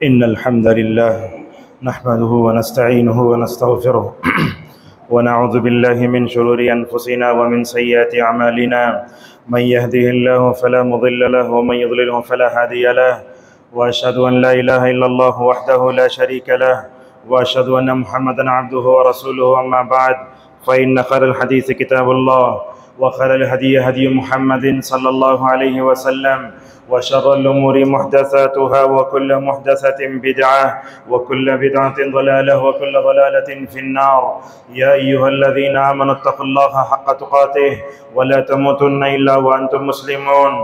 इन्नल हम्दुलिल्लाह नहमदुहु व नस्तईनुहु व नस्तगफिरुह व नऊज़ु बिल्लाहि मिन शुरूरि अनफुसिना व मिन सय्यिआति अमालिना मन यहदिहिल्लाहु फला मुदिल्ल लहु व मन युद्लिलहु फला हादिय लहु व अशहदु अन ला इलाहा इल्लल्लाह वहदहु ला शरीका लहु व अशहदु अन्न मुहम्मदन अब्दुहु व रसूलुहु अम्मा बअद फ़इन्न खैरल हदीस किताबुल्लाह व खैरल हदी हदी मुहम्मदिन सल्लल्लाहु अलैहि वसल्लम व शर्रुल उमूरि मुहदसातुहा व कुल्लु मुहदसतिन बिदअह व कुल्लु बिदअतिन ज़लालह व कुल्लु ज़लालतिन फिन्नार। या अय्युहल्लज़ीना आमनुत्तक़ुल्लाहा हक़्क़ तुक़ातिह व ला तमूतुन्ना इल्ला व अंतुम मुस्लिमून।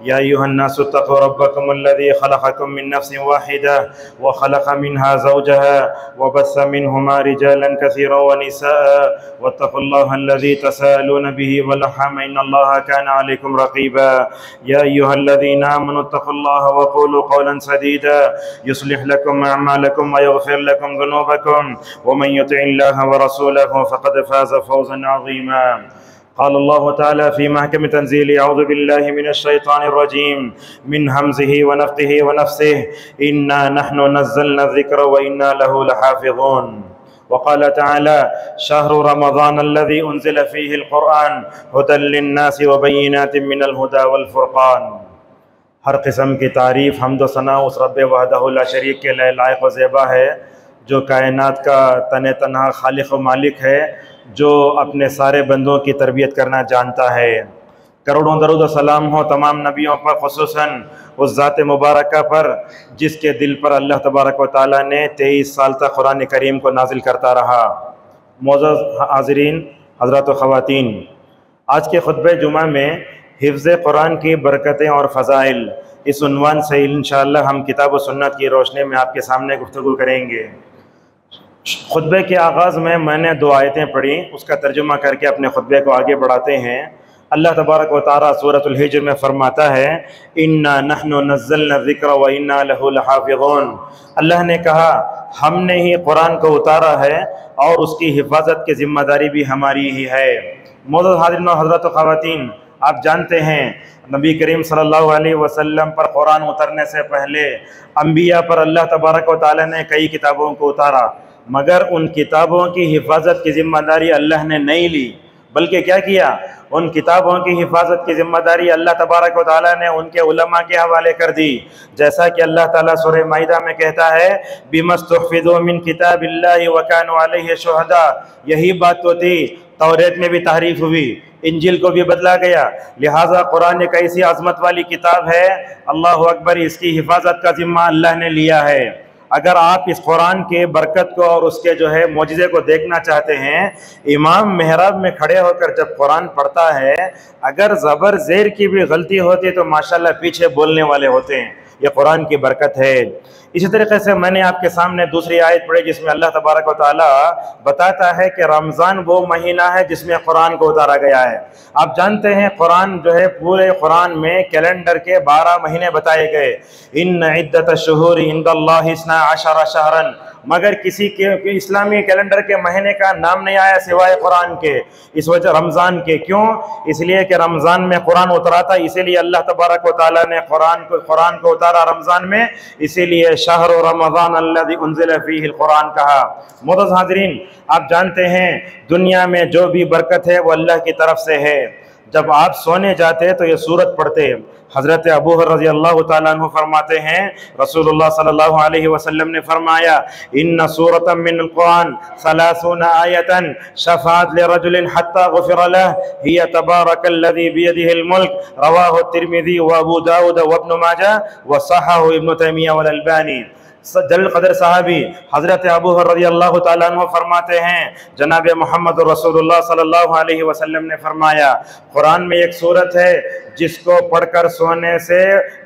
या अय्युहन्नासु इत्तक़ू रब्बकुमुल्लज़ी ख़लक़कुम मिन नफ़्सिन वाहिदा व ख़लक़ मिन्हा ज़ौजहा व बस्स मिन्हुमा रिजालन कसीरन व निसाअ वत्तक़ुल्लाहल्लज़ी तसाअलून बिही वल अर्हाम इन्नल्लाहा काना अलैकुम रक़ीबा। या अय्युहल्लज़ीना आमनुत्तक़ुल्लाहा व क़ूलू क़ौलन सदीदा युस्लिह लकुम अअमालकुम व यग़फ़िर लकुम ज़ुनूबकुम व मन युतिइल्लाहा व रसूलहु फ़क़द फ़ाज़ फ़ौज़न अज़ीमा। क़ाल अल्लाहु तआला फ़ी महकम तंज़ीलिही अऊज़ु बिल्लाहि मिनश शैतानिर रजीम मिन हम्ज़िही व नफ़्ख़िही व नफ़्सिही इन्ना नहनु नज़्ज़लना ज़िक्र व इन्ना लहु लहाफ़िज़ून। वक़ाल तआला शहरु रमज़ान अल्लज़ी उन्ज़िल फ़ीहिल क़ुरआन हुदल लिन्नासि व बय्यिनातिन मिनल हुदा वल फ़ुरक़ान। हर किस्म की तारीफ़ हम्द व सना उस रब्बे वहदहु ला शरीक के लायक़ व ज़ेबा है जो कायनात का तने तन्हा खालिक़ व मालिक है, जो अपने सारे बंदों की तरबियत करना जानता है। करोड़ों दरूद व सलाम हो तमाम नबियों पर, ख़ुसूसन उस ज़ात मुबारका पर जिसके दिल पर अल्लाह तबारक व तआला ने 23 साल तक कुरान करीम को नाजिल करता रहा। मोअज़्ज़ज़ हाज़रीन, हज़रात व ख़वातीन, आज के खुतबे जुमा में हिफ्ज़ कुरान की बरकतें और फ़ज़ाइल, इस उन्वान से इंशाअल्लाह हम किताब व सुन्नत की रोशनी में आपके सामने गुफ्तगू करेंगे। खुतबे के आगाज़ में मैंने 2 आयतें पढ़ी, उसका तर्जुमा करके अपने खुतबे को आगे बढ़ाते हैं। अल्लाह तबारक व तआला सूरतुल हिज्र में फ़रमाता है इन्ना नहनु नज़्ज़लना ज़िक्र व इन्ना लहु लहाफ़िज़ून। अल्लाह ने कहा हमने ही कुरान को उतारा है और उसकी हिफाजत की ज़िम्मेदारी भी हमारी ही है। मोअज़्ज़ज़ हाज़रीन व हज़रात व ख़वातीन, आप जानते हैं नबी करीम सल्लल्लाहु अलैहि वसल्लम पर कुरान उतरने से पहले अंबिया पर अल्लाह तबारक व तआला ने कई किताबों को उतारा, मगर उन किताबों की हिफाजत की ज़िम्मेदारी अल्लाह ने नहीं ली, बल्कि क्या किया, उन किताबों की हिफाजत की ज़िम्मेदारी अल्लाह तबारक व तआला ने उनके उलमा के हवाले कर दी। जैसा कि अल्लाह ताला सूरह माइदा में कहता है बिमस्तुहफ़िज़ू मिन किताबिल्लाहि व कानू अलैहि शुहदा। यही बात तो थी, तौरेत में भी तहरीफ हुई, इंजिल को भी बदला गया, लिहाजा कुरान एक ऐसी अज़मत वाली किताब है, अल्लाहु अकबर, इसकी हिफाजत का ज़िम्मा अल्लाह ने लिया है। अगर आप इस कुरान के बरकत को और उसके जो है मौजज़े को देखना चाहते हैं, इमाम मेहराब में खड़े होकर जब कुरान पढ़ता है, अगर ज़बर ज़ेर की भी गलती होती है तो माशाल्लाह पीछे बोलने वाले होते हैं। यह कुरान की बरकत है। इसी तरीके से मैंने आपके सामने दूसरी आयत पढ़ी जिसमें अल्लाह तबारक व तआला बताता है कि रमज़ान वो महीना है जिसमें कुरान को उतारा गया है। आप जानते हैं कुरान जो है, पूरे कुरान में कैलेंडर के 12 महीने बताए गए। इन्न इद्दतश शुहूरि इंदल्लाहि इस्ना अशरा शहरन, मगर किसी के इस्लामी कैलेंडर के महीने का नाम नहीं आया सिवाय कुरान के, इस वजह रमज़ान के। क्यों? इसलिए कि रमज़ान में कुरान उतरा था, इसीलिए अल्लाह तबारक व तआला ने कुरान को उतारा रमज़ान में, इसीलिए शहर रमज़ान अल्लज़ी उन्ज़िल फ़ीहिल कुरान कहा। मोअज़्ज़ज़ हाज़रीन, आप जानते हैं दुनिया में जो भी बरकत है वो अल्लाह की तरफ से है। जब आप सोने जाते तो ये सूरत पढ़ते। हज़रत अबू हुरैरा रज़ी अल्लाह तआला अन्हु फरमाते हैं रसूलुल्लाह सल्लल्लाहु अलैहि वसल्लम ने फरमाया इन्न सूरतम मिनल कुरान सलासूना आयतन शफ़ाअत लिरजुलिन हत्ता गुफ़िर लह हिय तबारकल्लज़ी बियदिहिल मुल्क रवाहु तिर्मिज़ी व अबू दाऊद व इब्न माजा व सह्हहु इब्न तैमिया वल अल्बानी। जल्ल क़दर साहबी हज़रत अबू हुरैरा रज़ी अल्लाह तआला अन्हु फरमाते हैं जनाब मोहम्मद रसूलुल्लाह सल्लल्लाहु अलैहि वसल्लम ने फरमाया कुरान में एक सूरत है जिसको पढ़कर सोने से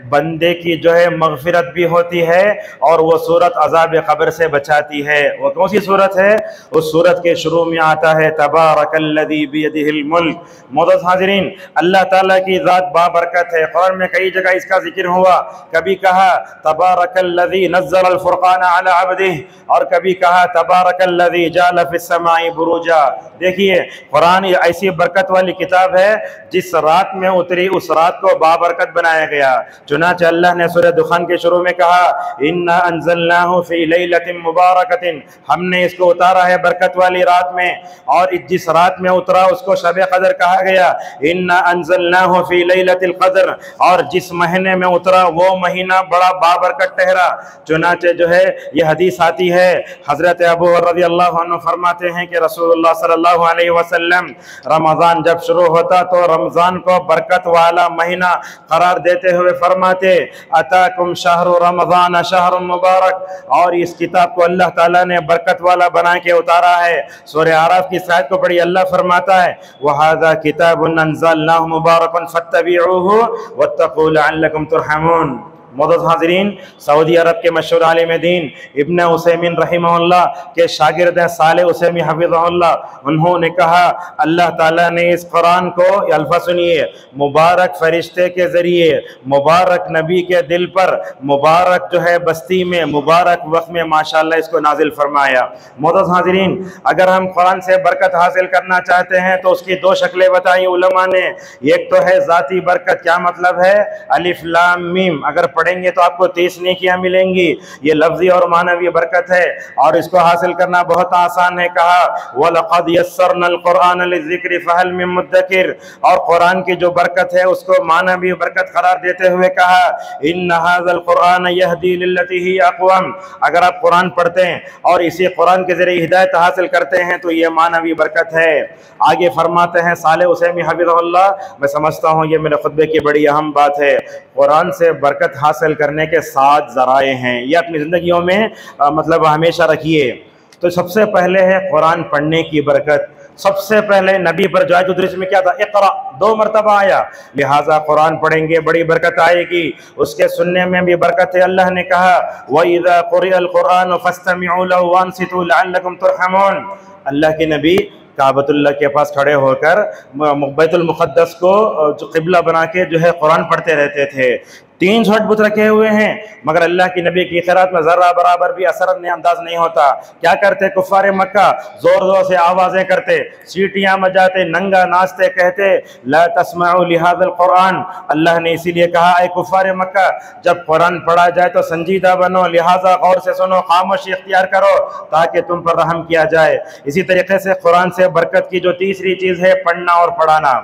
बंदे की जो है मग़फ़िरत भी होती है और वो सूरत अज़ाब क़ब्र से बचाती है। वो कौन सी सूरत है? उस सूरत के शुरू में आता है तबारकल्लज़ी बियदिहिल मुल्क। मोअज़्ज़ज़ हाज़रीन, अल्लाह ताला की ज़ात बाबरकत है। कुरान में कई जगह इसका जिक्र हुआ। कभी कहा तबारकल्लज़ी नज़्ज़ल नज़्ज़ल फ़ुरक़ान अला अब्दिही, और कभी कहा तबारकल्लज़ी जअल फ़िस्समाई बुरूजा। देखिए कुरान ऐसी बरकत वाली किताब है जिस रात में उतरी उस रात को बाबरकत बनाया गया। चुनांचे अल्लाह ने सूरह दुखान के शुरू में कहा इन्ना अंज़लनाहु फ़ी लैलतिन मुबारकतिन, हमने इसको उतारा है बरकत वाली रात में, और जिस रात में उतरा उसको शब क़दर कहा गया। इन्ना अंज़लनाहु फ़ी लैलतिल क़द्र, और जिस महीने में उतरा वो महीना बड़ा बाबरकत ठहरा। चुनांचे जो है ये हदीस आती है, हज़रत अबू हुरैरा रज़ियल्लाहु अन्हु फरमाते हैं कि रसूलुल्लाह सल्लल्लाहु अलैहि वसल्लम रमज़ान जब शुरू होता तो रमज़ान को बरकत वाला महीना करार देते हुए फरमाते अताकुम शहरु रमज़ान शहरुन मुबारक, और इस किताब को अल्लाह ताला ने बरकत वाला बना के उतारा है। सूरह आराफ की इस आयत को पढ़ी, अल्लाह फरमाता है वहाज़ा किताबुन अंज़लनाहु मुबारकुन फत्तबिऊहु वत्तक़ू लअल्लकुम तुरहमून। मोअज़्ज़ज़ हाज़रीन, सऊदी अरब के मशहूर आलिम दीन इब्न उसैमीन रहमहुल्लाह के शागिर्द हैं सालेह उसैमी हफ़िज़हुल्लाह, उन्होंने कहा अल्लाह ताला ने इस कुरान को, अल्फाज़ सुनिए, मुबारक फरिश्ते के ज़रिए मुबारक नबी के दिल पर मुबारक जो है बस्ती में मुबारक वक्त में माशाअल्लाह इसको नाजिल फरमाया। मोअज़्ज़ज़ हाज़रीन, अगर हम कुरान से बरकत हासिल करना चाहते हैं तो उसकी दो शक्लें बताई उलमा ने। एक तो है ज़ाती बरकत, क्या मतलब है? अलिफ लाम मीम अगर पढ़ेंगे तो आपको 30 नेकियां मिलेंगी, ये लफ्जी और मानवी बरकत है, और इसको हासिल करना बहुत आसान है। कहा वलक़द यस्सरनल कुरआन लिज़्ज़िक्रि फ़हल मिन मुद्दकिर, और कुरान की जो बरकत है उसको मानवी बरकत करार देते हुए कहा इन्न हाज़ल कुरआन यहदी लिल्लती हिय अक़वम, अगर आप कुरान पढ़ते हैं और इसी कुरान के ज़रिए हिदायत हासिल करते हैं तो ये मानवी बरकत है। आगे फरमाते हैं सालेह उसैमी हफ़िज़हुल्लाह, मैं समझता हूँ ये मेरे खुतबे की बड़ी अहम बात है, कुरान से बरकत हासिल करने के 7 ज़राए हैं, ये अपनी ज़िंदगियों में मतलब हमेशा रखिए। तो सबसे पहले है कुरान पढ़ने की बरकत। सबसे पहले नबी पर जो आयत उतरी में क्या था? इक़रा 2 मरतबा आया, लिहाजा कुरान पढ़ेंगे बड़ी बरकत आएगी। उसके सुनने में भी बरकत है। अल्लाह ने कहा वइज़ा क़ुरिअल क़ुरआन फ़स्तमिऊ लहु वअन्सितू लअल्लकुम तुरहमून। अल्लाह के नबी काबतुल्लाह के पास खड़े होकर बैतुल मुक़द्दस को जो क़िबला बना के जो है कुरान पढ़ते रहते थे। 3 छठ बुत रखे हुए हैं, मगर अल्लाह की नबी की क़िरात में ज़र्रा बराबर भी असर अंदाज नहीं होता। क्या करते कुफ़ार मक्का? ज़ोर ज़ोर से आवाज़ें करते, सीटियाँ बजाते, नंगा नाचते, कहते ला तस्मऊ लिहाज़ल कुरान। अल्लाह ने इसीलिए कहा ऐ कुफ़ार मक्का, जब कुरान पढ़ा जाए तो संजीदा बनो, लिहाजा गौर से सुनो, खामोशी इख्तियार करो ताकि तुम पर रहम किया जाए। इसी तरीके से कुरान से बरकत की जो तीसरी चीज़ है पढ़ना और पढ़ाना।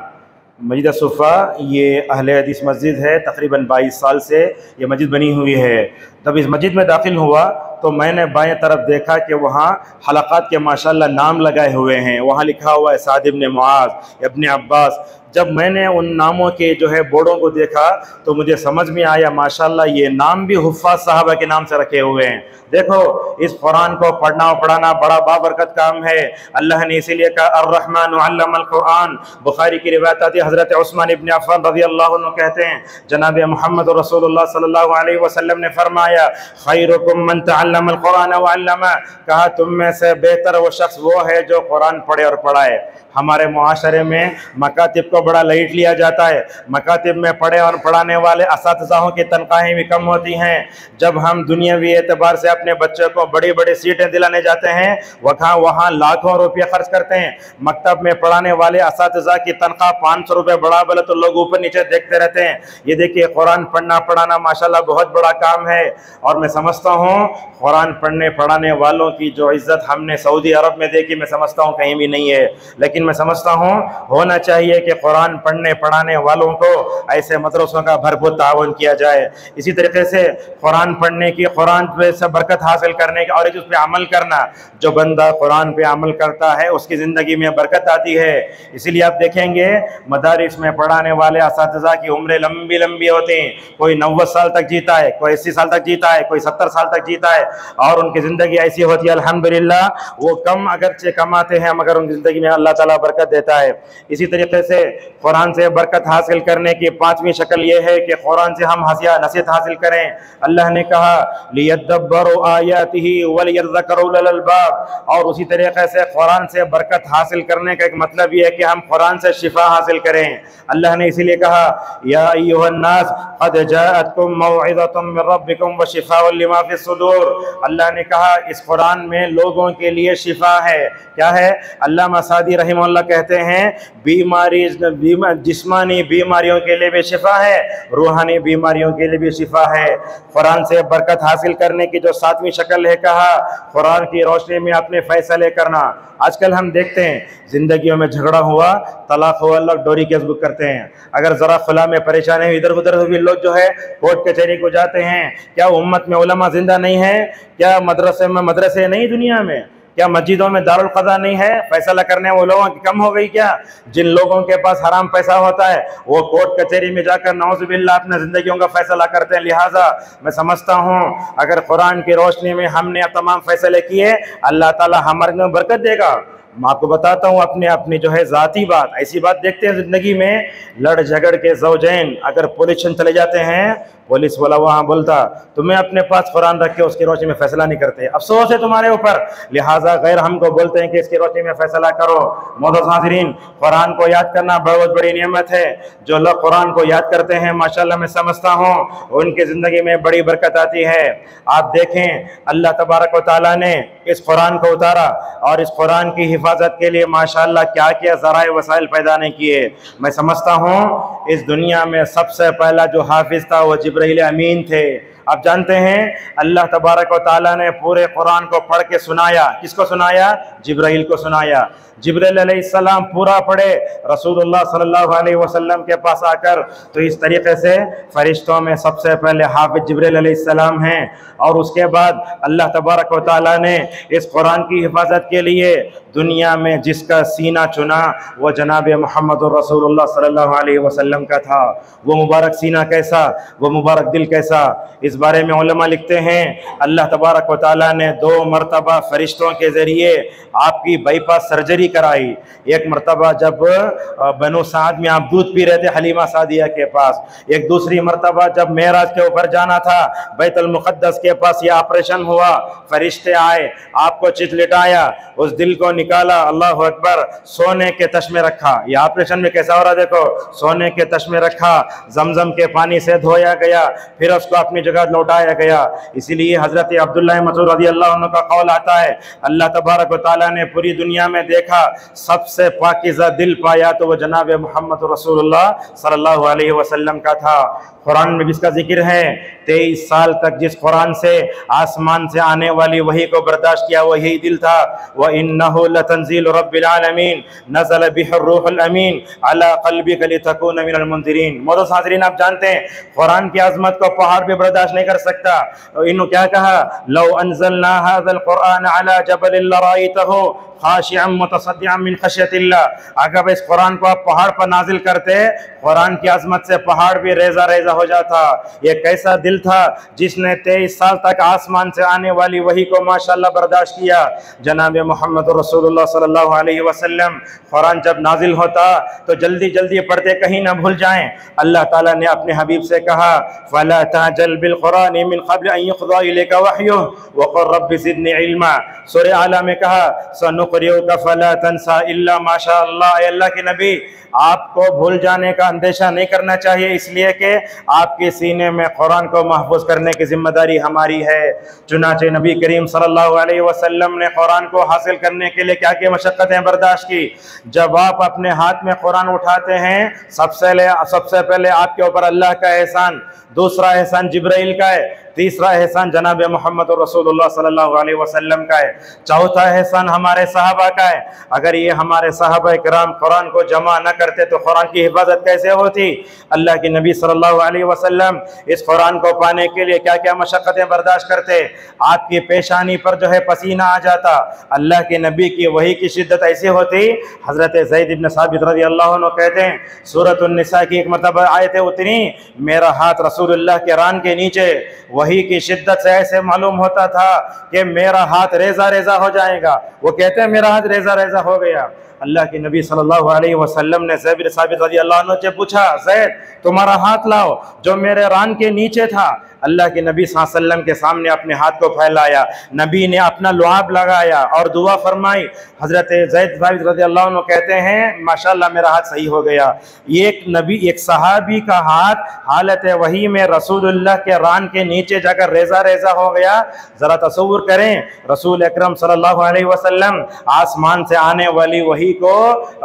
मस्जिद सुफ़ा ये अहले हदीस मस्जिद है, तकरीबन 22 साल से ये मस्जिद बनी हुई है। जब इस मस्जिद में दाखिल हुआ तो मैंने बाएं तरफ देखा कि वहाँ हलक़ात के माशाअल्लाह नाम लगाए हुए हैं, वहाँ लिखा हुआ है साद इब्न मुआज़, इब्न अब्बास। जब मैंने उन नामों के जो है बोर्डों को देखा तो मुझे समझ में आया माशाअल्लाह ये नाम भी हुफ़्फ़ाज़ साहबा के नाम से रखे हुए हैं। देखो इस कुरान को पढ़ना और पढ़ाना बड़ा बाबरकत काम है। अल्लाह ने इसीलिए कहा अर्रहमानु अल्लमल कुरान। बुखारी की रिवायत आती है, हज़रत उस्मान इब्न अफ़्फ़ान रज़ियल्लाहु अन्हु कहते हैं जनाब मोहम्मद रसूलुल्लाह सल्लल्लाहु अलैहि वसल्लम ने फरमाया खैरुकुम मन तअल्लमल कुरान व अल्लमा, कहा तुम में से बेहतर वो शख्स वो है जो कुरान पढ़े और पढ़ाए। हमारे मुआशरे में मकातिब को बड़ा लाइट लिया जाता है। मकातिब में पढ़े और पढ़ाने वाले असातिज़ाओं की तनख्वाहें भी कम होती हैं। जब हम दुनियावी एतबार से अपने बच्चों को बड़ी बड़ी सीटें दिलाने जाते हैं वहाँ लाखों रुपये खर्च करते हैं। मकतब में पढ़ाने वाले असातिज़ा की तनख्वाह 500 रुपये बढ़ा बोले तो लोग ऊपर नीचे देखते रहते हैं। ये देखिए कुरान पढ़ना पढ़ाना माशाल्लाह बहुत बड़ा काम है, और मैं समझता हूँ कुरान पढ़ने पढ़ाने वालों की जो इज़्ज़त हमने सऊदी अरब में देखी मैं समझता हूँ कहीं भी नहीं है। लेकिन मैं समझता हूँ होना चाहिए कि कुरान पढ़ने पढ़ाने वालों को ऐसे मदरसों का भरपूर ताउन किया जाए। इसी तरीके से कुरान पढ़ने की, कुरान पे से बरकत हासिल करने की और उस पर अमल करना। जो बंदा कुरान पे अमल करता है उसकी ज़िंदगी में बरकत आती है। इसीलिए आप देखेंगे मदारिस में पढ़ाने वाले असातिज़ा की उम्रें लंबी लंबी होती हैं। कोई 90 साल तक जीता है, कोई 80 साल तक जीता है, कोई 70 साल तक जीता है, और उनकी ज़िंदगी ऐसी होती है अल्हम्दुलिल्लाह। वो कम अगरचे कमाते हैं मगर उनकी ज़िंदगी में अल्लाह ताला ताला बरकत देता है। इसी तरीके से कुरान से बरकत हासिल करने की पांचवी शक्ल ये है कि कुरान से हम हसिया नसीहत हासिल करें। अल्लाह ने कहा लियद्दब्बरू आयातिही वलियज़्ज़करू उलुल अलबाब, और उसी तरीके से कुरान से बरकत हासिल करने का एक मतलब ये है कि हम कुरान से शिफा हासिल करें। अल्लाह ने इसीलिए कहा या अय्युहन्नास क़द जाअतकुम मौइज़तुम मिन रब्बिकुम व शिफ़ाउन लिमा फ़िस्सुदूर। अल्लाह ने कहा इस कुरान में लोगों के लिए शिफा है। क्या है? अल्लामा सादी रहमहुल्लाह कहते हैं जिस्मानी बीमारियों के लिए भी शिफा है, रूहानी बीमारियों के लिए भी शिफा है। कुरान से बरकत हासिल करने की जो सातवीं शक्ल है, कहा कुरान की रोशनी में अपने फैसले करना। आजकल हम देखते हैं जिंदगियों में झगड़ा हुआ, तलाक हुआ, लोग डोरी केस बुक करते हैं। अगर जरा खुला में परेशानी हुई, इधर उधर भी लोग जो है कोर्ट कचहरी को जाते हैं। क्या उम्मत में उलमा जिंदा नहीं है? क्या मदरसे में मदरसे नहीं दुनिया में? क्या मस्जिदों में दारुल क़ज़ा नहीं है? फैसला करने वो लोगों की कम हो गई क्या? जिन लोगों के पास हराम पैसा होता है वो कोर्ट कचहरी में जाकर नौज़ुबिल्लाह अपने ज़िंदगियों का फैसला करते हैं। लिहाजा मैं समझता हूँ अगर कुरान की रोशनी में हमने तमाम फैसले किए, अल्लाह ताला हमारे में बरकत देगा। मैं आपको बताता हूँ अपनी जो है ज़ाती बात। ऐसी बात देखते हैं ज़िंदगी में, लड़ झगड़ के ज़ौजैन अगर पुलिस स्टेशन चले जाते हैं, पुलिस वाला वहाँ बोलता तुम्हें अपने पास कुरान रख के उसकी रोशनी में फैसला नहीं करते, अफसोस है तुम्हारे ऊपर। लिहाजा गैर हमको बोलते हैं कि इसकी रोशनी में फैसला करो। मोअज़्ज़िज़ हाज़िरीन, कुरान को याद करना बहुत बड़ी नेमत है। जो लोग कुरान को याद करते हैं माशाअल्लाह मैं समझता हूँ उनकी ज़िंदगी में बड़ी बरकत आती है। आप देखें अल्लाह तबारक व तआला ने इस कुरान को उतारा और इस कुरान की हिफाजत के लिए माशाअल्लाह क्या क्या ज़राए वसाइल पैदा नहीं किए। मैं समझता हूँ इस दुनिया में सबसे पहला जो हाफिज था वो जिब्राइल अमीन थे। आप जानते हैं अल्लाह तबारक व तआला ने पूरे कुरान को पढ़ के सुनाया। किसको सुनाया? जिब्राइल को सुनाया। जिब्राइल अलैहिस्सलाम पूरा पढ़े रसूलुल्लाह सल्लल्लाहु अलैहि वसल्लम के पास आकर, तो इस तरीके से फरिश्तों में सबसे पहले हाफिज जिब्राइल अलैहिस्सलाम हैं। और उसके बाद अल्लाह तबारक व तआला ने इस कुरान की हिफाजत के लिए दुनिया में जिसका सीना चुना वो जनाब मुहम्मदुर रसूलुल्लाह सल्लल्लाहु अलैहि वसल्लम का था। वो मुबारक सीना कैसा, वो मुबारक दिल कैसा, इस बारे में उलमा लिखते हैं अल्लाह तबारक व तआला ने 2 मरतबा फरिश्तों के ज़रिए आपकी बाईपास सर्जरी कराई। एक मरतबा जब बनो साद में आप दूध पी रहे थे हलीमा सादिया के पास, एक दूसरी मरतबा जब मेराज के ऊपर जाना था बैतुल मुक़द्दस के पास, ये ऑपरेशन हुआ, फरिश्ते आए, आपको चितलिटाया, उस दिल को निकाला, अल्लाह अकबर, सोने के तश्मे रखा। ये ऑपरेशन में कैसा हो रहा देखो, सोने के तश्मे रखा, जमजम के पानी से धोया गया, फिर उसको अपनी जगह लौटाया गया। इसीलिए हजरत अब्दुल्लाह मसूद रज़ियल्लाहु अन्हु का कौल आता है अल्लाह तबारक व तआला ने पूरी दुनिया में देखा सबसे पाकीज़ा दिल पाया तो वह जनाब मुहम्मद रसूलुल्लाह सल्लल्लाहु अलैहि वसल्लम का था। कुरान में भी इसका जिक्र है 23 साल तक जिस कुरान से आसमान से आने वाली वही को बर्दाश्त किया वही दिल था। व इन्नहु लतंज़ीलु रब्बिल आलमीन नज़ल बिहिर रूहुल अमीन अला क़ल्बिका लितकूना मिनल मुनज़िरीन। मोअज़्ज़िज़ हाज़िरीन, आप जानते हैं कुरान की अज़मत को पहाड़ भी बर्दाश्त नहीं कर सकता। तो इन्होंने क्या कहा, लौ अंज़लना हाज़ल कुरान अला जबलिन लरअयतहु खाशिअन मुतसद्दिअन मिन खश्यतिल्लाह। अगर इस कुरान को आप पहाड़ पर नाजिल करते, कुरान की अजमत से पहाड़ भी रेजा रेजा हो जाता। ये कैसा दिल था जिसने 23 साल तक आसमान से आने वाली वही को माशाअल्लाह बर्दाश्त किया। जनाब मोहम्मद रसूलुल्लाह सल्लल्लाहु अलैहि वसल्लम कुरान जब नाजिल होता तो जल्दी जल्दी पढ़ते, कहीं ना भूल जाएं। अल्लाह ताला ने अपने हबीब से कहा फला ताजल बिल कुरान मिन क़ब्ल अन युक़ज़ा इलैका वहयुहु व क़ुल रब्बि ज़िदनी इल्मा। सूरह आला में कहा सनुक़रिउका फला तंसा इल्ला मा शा अल्लाह। अल्लाह के नबी, आपको भूल जाने का अंदेशा नहीं करना चाहिए, इसलिए कि आपके सीने में कुरान को महफूज करने की जिम्मेदारी हमारी है। चुनाचे नबी करीम सल्लल्लाहु अलैहि वसल्लम ने कुरान को हासिल करने के लिए क्या क्या मशक्क़तें बर्दाश्त की। जब आप अपने हाथ में कुरान उठाते हैं सबसे पहले आपके ऊपर अल्लाह का एहसान, दूसरा एहसान जिब्राइल का है, तीसरा एहसान जनाब मोहम्मद रसूलुल्लाह सल्लल्लाहु अलैहि वसल्लम का है, चौथा एहसान हमारे सहाबा का है। अगर ये हमारे सहाबा किराम कुरान को जमा न करते तो कुरान की हिफाजत कैसे होती। अल्लाह के नबी सल्लल्लाहु अलैहि वसल्लम इस कुरान को पाने के लिए क्या क्या मशक्क़तें बर्दाश्त करते। आपकी पेशानी पर जो है पसीना आ जाता। अल्लाह के नबी की वही की शिद्दत ऐसी होती, हज़रत ज़ैद इब्न साबित रज़ियल्लाहु अन्हु कहते हैं सूरतुन निसा की एक मतलब आयतें उतरी, मेरा हाथ रसूलुल्लाह के रान के नीचे, वही की शिद्दत से ऐसे मालूम होता था कि मेरा हाथ रेजा रेजा हो जाएगा। वो कहते हैं मेरा हाथ रेजा रेजा हो गया। अल्लाह के नबी सल्लल्लाहु अलैहि वसल्लम ने ज़ैद बिन साबित रज़ियल्लाहु अन्हु से पूछा, ज़ैद तुम्हारा हाथ लाओ जो मेरे रान के नीचे था। अल्लाह के नबी सल्लल्लाहु अलैहि वसल्लम के सामने अपने हाथ को फैलाया, नबी ने अपना लुआब लगाया और दुआ फरमाई। हज़रत ज़ैद रज़ियल्लाहु अन्हु कहते हैं माशाअल्लाह मेरा हाथ सही हो गया। एक सहाबी का हाथ हालत वही में रसूलुल्लाह के रान के नीचे जाकर रेजा रेजा हो गया। ज़रा तसव्वुर करें, रसूल अकरम सल्लल्लाहु अलैहि वसल्लम आसमान से आने वाली वही को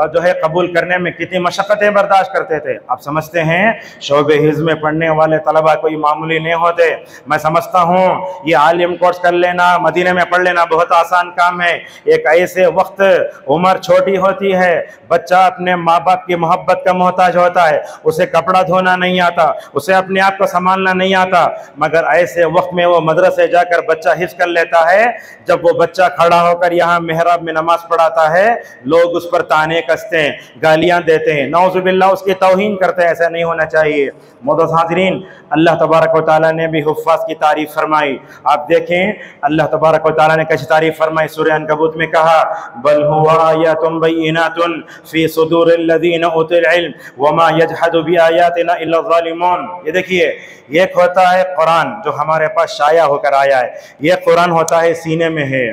जो है कबूल करने में कितनी मशक्क़तें बर्दाश्त करते थे। आप समझते हैं शोबे हिज़्म में पढ़ने वाले तलबा कोई मामूली नहीं होते। मैं समझता हूँ ये आलिम कोर्स कर लेना, मदीने में पढ़ लेना बहुत आसान काम है। एक ऐसे वक्त उम्र छोटी होती है, बच्चा अपने माँ बाप की मोहब्बत का मोहताज होता है, उसे कपड़ा धोना नहीं आता, उसे अपने आप को संभालना नहीं आता, मगर ऐसे वक्त में वो मदरसे जाकर बच्चा हिफ्ज़ कर लेता है। जब वो बच्चा खड़ा होकर यहाँ मेहराब में नमाज पढ़ाता है, लोग उस पर ताने कसते हैं, गालियाँ देते हैं, नौज़ुबिल्लाह उसकी तौहीन करते हैं। ऐसा नहीं होना चाहिए। मोअज़्ज़ज़ हाज़रीन, अल्लाह तबारक व तआला ने भी हुफ़्फ़ाज़ की तारीफ़ फरमाई। आप देखें अल्लाह तबारक व तआला ने कैसी तारीफ़ फरमाई। सूरह अनकबूत में कहा बल हुवा आयातुन बय्यिनातुन फ़ी सुदूरिल लज़ीना उतुल इल्म वमा यजहदु बिआयातिना इल्ला ज़ालिमून। ये देखिए, एक होता है कुरान जो हमारे पास शाया होकर आया है, ये कुरान होता है सीने में है।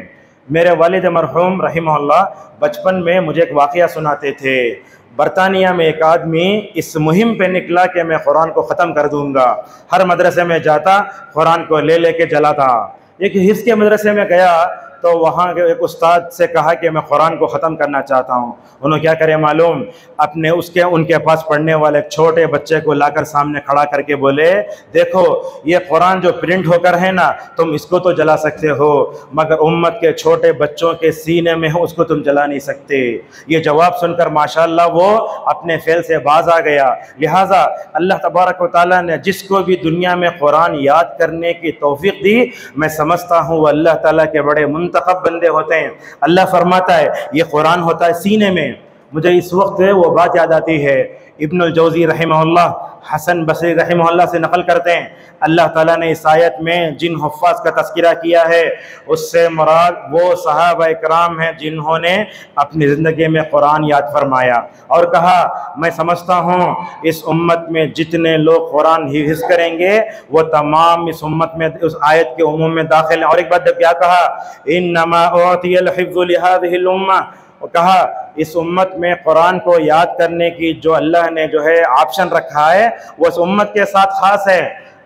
मेरे वालिद मरहूम रहिमहुल्लाह बचपन में मुझे एक वाक़या सुनाते थे। बरतानिया में एक आदमी इस मुहिम पे निकला कि मैं कुरान को ख़त्म कर दूंगा। हर मदरसे में जाता, कुरान को ले लेके जलाता। एक हिफ्ज़ के मदरसे में गया तो वहाँ के एक उस्ताद से कहा कि मैं कुरान को ख़त्म करना चाहता हूँ। उन्होंने क्या करे मालूम, अपने उनके पास पढ़ने वाले एक छोटे बच्चे को लाकर सामने खड़ा करके बोले, देखो ये कुरान जो प्रिंट होकर है ना, तुम इसको तो जला सकते हो, मगर उम्मत के छोटे बच्चों के सीने में हो उसको तुम जला नहीं सकते। ये जवाब सुनकर माशाअल्लाह वो अपने फेल से बाज आ गया। लिहाजा अल्लाह तबारक व तआला ने जिसको भी दुनिया में कुरान याद करने की तौफीक दी, मैं समझता हूँ वो अल्लाह ताला के बड़े मुंतखब बंदे होते हैं। अल्लाह फरमाता है ये कुरान होता है सीने में। मुझे इस वक्त वो बात याद आती है, इब्नुल जौज़ी रहमहुल्लाह हसन बसरी रहमहुल्लाह से नकल करते हैं, अल्लाह ताला ने इस आयत में जिन हुफ़्फ़ाज़ का तज़किरा किया है उससे मुराद वो सहाबा इकराम हैं जिन्होंने अपनी ज़िंदगी में कुरान याद फरमाया और कहा मैं समझता हूँ इस उम्मत में जितने लोग कुरान हिफ्ज़ करेंगे वो तमाम इस उम्मत में उस आयत के उमूम में दाखिल हैं। और एक बात क्या कहा, इन्नमा उअतियल हिफ्ज़ु लिहाज़िहिल उम्मा, कहा इस उम्मत में कुरान को याद करने की जो अल्लाह ने जो है ऑप्शन रखा है वो इस उम्मत के साथ ख़ास है।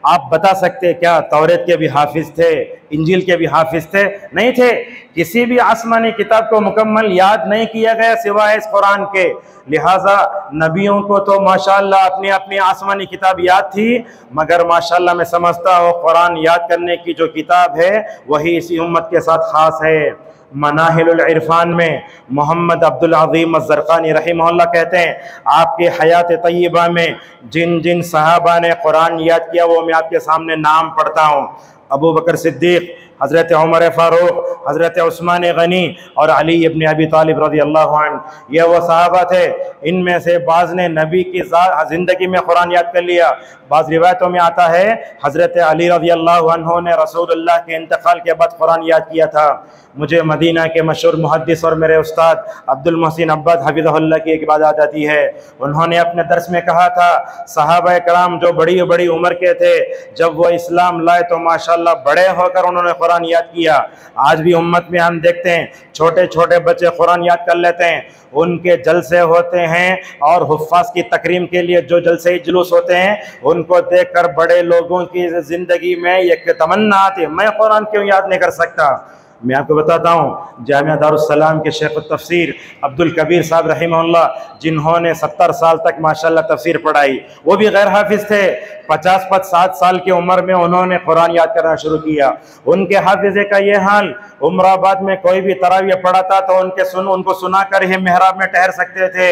आप बता सकते क्या तौरेत के भी हाफिज थे, इंजील के भी हाफिज थे? नहीं थे। किसी भी आसमानी किताब को मुकम्मल याद नहीं किया गया सिवाय इस कुरान के। लिहाजा नबियों को तो माशाअल्लाह अपनी अपनी आसमानी किताब याद थी, मगर माशाअल्लाह मैं समझता हूँ कुरान याद करने की जो किताब है वही इसी उम्मत के साथ ख़ास है। मनाहिलुल इरफान में मोहम्मद अब्दुल अज़ीम अज़्ज़रक़ानी रहमहुल्लाह कहते हैं आपके हयात तय्यबा में जिन जिन सहाबा ने कुरान याद किया वो मैं आपके सामने नाम पढ़ता हूँ। अबू बकर सिद्दीक़, हज़रत उमर फ़ारूक, हज़रत उस्मान गनी और अली इब्न अबी तालिब रज़ियल्लाहु अन्हु, ये वो सहाबा थे। इनमें से बाज़ ने नबी की ज़िंदगी में कुरान याद कर लिया। बाज़ रिवायतों में आता है हज़रत अली रज़ियल्लाहु अन्हु ने रसूलुल्लाह के इंतकाल के बाद कुरान याद किया था। मुझे मदीना के मशहूर मुहद्दिस और मेरे उस्ताद अब्दुल मोहसिन अब्बाद हफ़िज़हुल्लाह की एक बात आती है, उन्होंने अपने दर्स में कहा था सहाबा कराम जो बड़ी बड़ी उम्र के थे जब वो इस्लाम लाए तो माशाअल्लाह बड़े होकर उन्होंने कुरान याद किया। आज भी उम्मत में हम देखते हैं छोटे छोटे बच्चे कुरान याद कर लेते हैं, उनके जलसे होते हैं और हुफ़्फ़ाज़ की तकरीम के लिए जो जलसे जुलूस होते हैं उनको देखकर बड़े लोगों की ज़िंदगी में एक तमन्ना आती है मैं कुरान क्यों याद नहीं कर सकता। मैं आपको बताता हूँ जामिया दारुस्सलाम के शेख तफसीर अब्दुल कबीर साहब रहिमहुल्लाह जिन्होंने 70 साल तक माशाअल्लाह तफसीर पढ़ाई, वो भी गैर हाफिज थे। 50-60 साल की उम्र में उन्होंने कुरान याद करना शुरू किया। उनके हाफिजे का ये हाल, उमराबाद में कोई भी तराविया पढ़ाता तो उनको सुना कर ही मेहराब में ठहर सकते थे।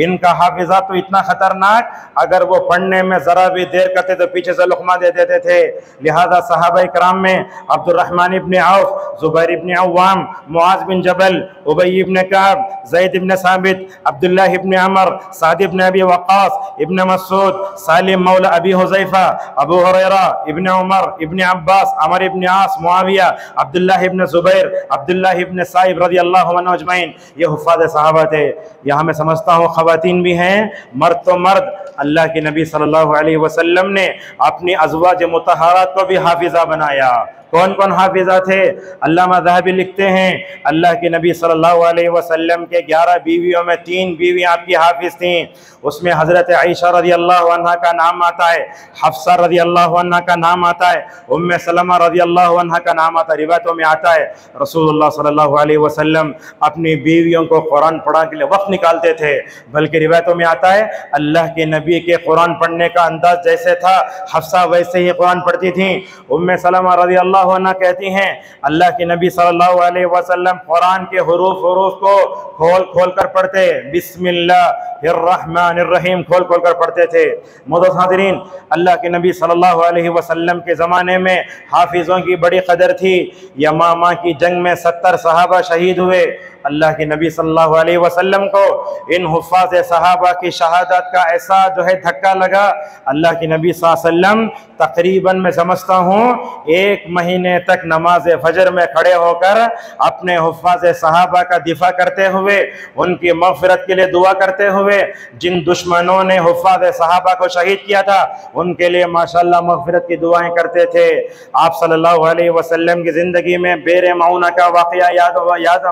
इनका हाफिजा तो इतना खतरनाक, अगर वो पढ़ने में ज़रा भी देर करते तो पीछे से लुक़मा दे देते थे। लिहाजा सहाबा इकराम में Abdurrahman ibn of, Zubair ibn Awwam, Muaz बिन जबल, उबई इब्न काब, ज़ैद इब्न साबित, अब्दुल्लाह इब्न अमर, साद इब्न अबी वक़ास, इब्न मसूद, सालिम मौला अबी हुज़ैफा, अबू हुरैरा, इब्न उमर, इब्न अब्बास, अमर इब्न आस, मुआविया, अब्दुल्लाह इब्न ज़ुबैर, अब्दुल्लाह इब्न साइब रज़ियल्लाहु अन्हु अजमईन। ये हुफ़ाज़ सहाबा थे। यहाँ मैं समझता हूँ ख़वातीन भी हैं, मर्द तो मर्द। अल्लाह के नबी सल्लल्लाहु अलैहि वसल्लम ने अपनी अज़वाज मुतहहारात को भी हाफिज़ा बनाया। कौन कौन हाफिज़ा थे? अल्लामा ज़हबी लिखते हैं अल्लाह के नबी सल्लल्लाहु अलैहि वसल्लम के 11 बीवियों में 3 बीवियाँ आपकी हाफिज़ थीं। उसमें हज़रत आयशा रज़ियल्लाहु अन्हा का नाम आता है, हफ्सा रज़ियल्लाहु अन्हा का नाम आता है, उम्मे सलमा रज़ियल्लाहु अन्हा का नाम आता है। रिवायतों में आता है रसूलुल्लाह सल्लल्लाहु अलैहि वसल्लम अपनी बीवियों को कुरान पढ़ाने के लिए वक्त निकालते थे। बल्कि रिवायतों में आता है अल्लाह के नबी के कुरान पढ़ने का अंदाज जैसे था, हफ्सा वैसे ही कुरान पढ़ती थी। उम्मे सलमा रज़ियल्लाहु अन्हा कहती हैं अल्लाह के नबी सल्लल्लाहु अलैहि वसल्लम कुरान के हुरूफ को खोल खोल कर पढ़ते, बिस्मिल्लाहिर्रहमानिर्रहीम खोल खोल कर पढ़ते थे। मोअज़्ज़िज़ हाज़िरीन, अल्लाह के नबी सल्लल्लाहु अलैहि वसल्लम के ज़माने में हाफिज़ों की बड़ी कदर थी। यमामा की जंग में 70 सहाबा शहीद हुए। अल्लाह के नबी सल्लल्लाहु अलैहि वसल्लम को इन हुफ़ाज़ सहाबा की शहादत का ऐसा जो है धक्का लगा। अल्लाह के नबी सल्लल्लाहु अलैहि वसल्लम तकरीबन मैं समझता हूँ 1 महीने तक नमाज फजर में खड़े होकर अपने हुफ़ाज़ सहाबा का दिफा करते हुए, उनकी मग़फ़िरत के लिए दुआ करते हुए, जिन दुश्मनों ने हुफ़ाज़ सहाबा को शहीद किया था उनके लिए माशाअल्लाह मग़फ़िरत की दुआएं करते थे। आप सल्लल्लाहु अलैहि वसल्लम की ज़िंदगी में बेर मऊना का वाक़या